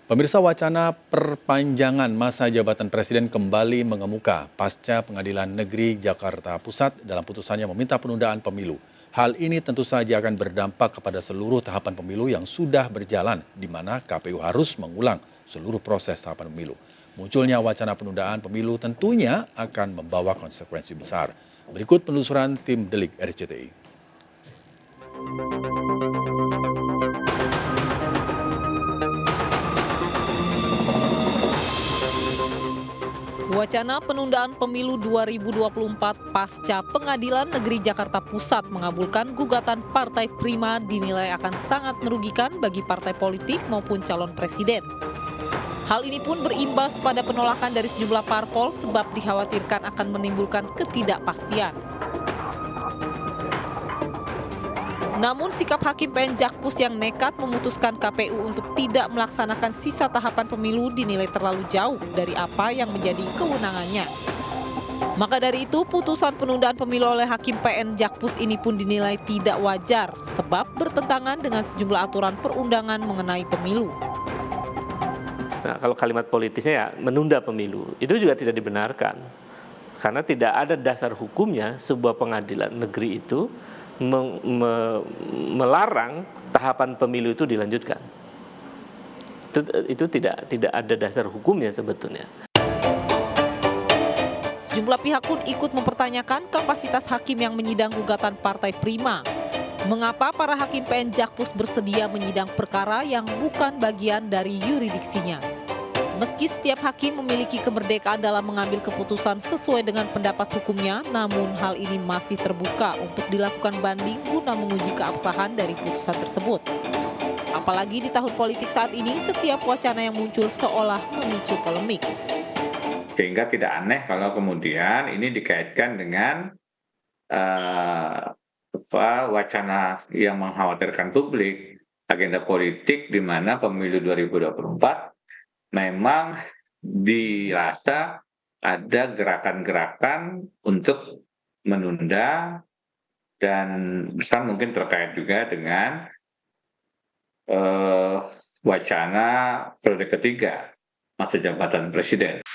Pemirsa, wacana perpanjangan masa jabatan presiden kembali mengemuka pasca Pengadilan Negeri Jakarta Pusat dalam putusannya meminta penundaan pemilu. Hal ini tentu saja akan berdampak kepada seluruh tahapan pemilu yang sudah berjalan, di mana KPU harus mengulang seluruh proses tahapan pemilu. Munculnya wacana penundaan pemilu tentunya akan membawa konsekuensi besar. Berikut penelusuran tim Delik RCTI. Wacana penundaan pemilu 2024 pasca Pengadilan Negeri Jakarta Pusat mengabulkan gugatan Partai Prima dinilai akan sangat merugikan bagi partai politik maupun calon presiden. Hal ini pun berimbas pada penolakan dari sejumlah parpol sebab dikhawatirkan akan menimbulkan ketidakpastian. Namun sikap Hakim PN Jakpus yang nekat memutuskan KPU untuk tidak melaksanakan sisa tahapan pemilu dinilai terlalu jauh dari apa yang menjadi kewenangannya. Maka dari itu, putusan penundaan pemilu oleh Hakim PN Jakpus ini pun dinilai tidak wajar sebab bertentangan dengan sejumlah aturan perundangan mengenai pemilu. Nah, kalau kalimat politisnya ya menunda pemilu, itu juga tidak dibenarkan. Karena tidak ada dasar hukumnya sebuah pengadilan negeri itu melarang tahapan pemilu itu dilanjutkan. Itu tidak ada dasar hukumnya sebetulnya. Sejumlah pihak pun ikut mempertanyakan kapasitas hakim yang menyidang gugatan Partai Prima. Mengapa para hakim PN Jakpus bersedia menyidang perkara yang bukan bagian dari yuridiksinya? Meski setiap hakim memiliki kemerdekaan dalam mengambil keputusan sesuai dengan pendapat hukumnya, namun hal ini masih terbuka untuk dilakukan banding guna menguji keabsahan dari putusan tersebut. Apalagi di tahun politik saat ini, setiap wacana yang muncul seolah memicu polemik. Sehingga tidak aneh kalau kemudian ini dikaitkan dengan wacana yang mengkhawatirkan publik, agenda politik di mana pemilu 2024 memang dirasa ada gerakan-gerakan untuk menunda dan besar mungkin terkait juga dengan wacana periode ketiga masa jabatan presiden.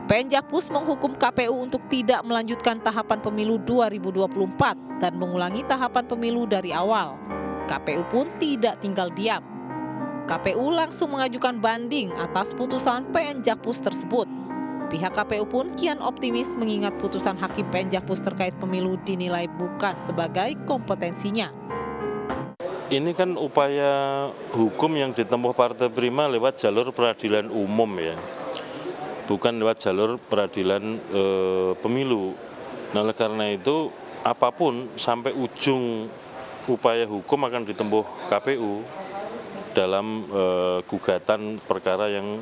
PN Jakpus menghukum KPU untuk tidak melanjutkan tahapan pemilu 2024 dan mengulangi tahapan pemilu dari awal. KPU pun tidak tinggal diam. KPU langsung mengajukan banding atas putusan PN Jakpus tersebut. Pihak KPU pun kian optimis mengingat putusan Hakim PN Jakpus terkait pemilu dinilai bukan sebagai kompetensinya. Ini kan upaya hukum yang ditempuh Partai Prima lewat jalur peradilan umum ya, bukan lewat jalur peradilan pemilu. Nah, oleh karena itu apapun sampai ujung upaya hukum akan ditempuh KPU dalam gugatan perkara yang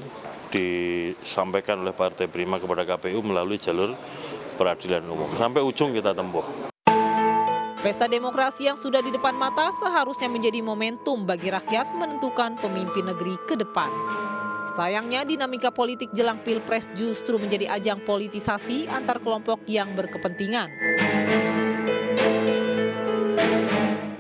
disampaikan oleh Partai Prima kepada KPU melalui jalur peradilan umum. Sampai ujung kita tempuh. Pesta demokrasi yang sudah di depan mata seharusnya menjadi momentum bagi rakyat menentukan pemimpin negeri ke depan. Sayangnya dinamika politik jelang Pilpres justru menjadi ajang politisasi antar kelompok yang berkepentingan.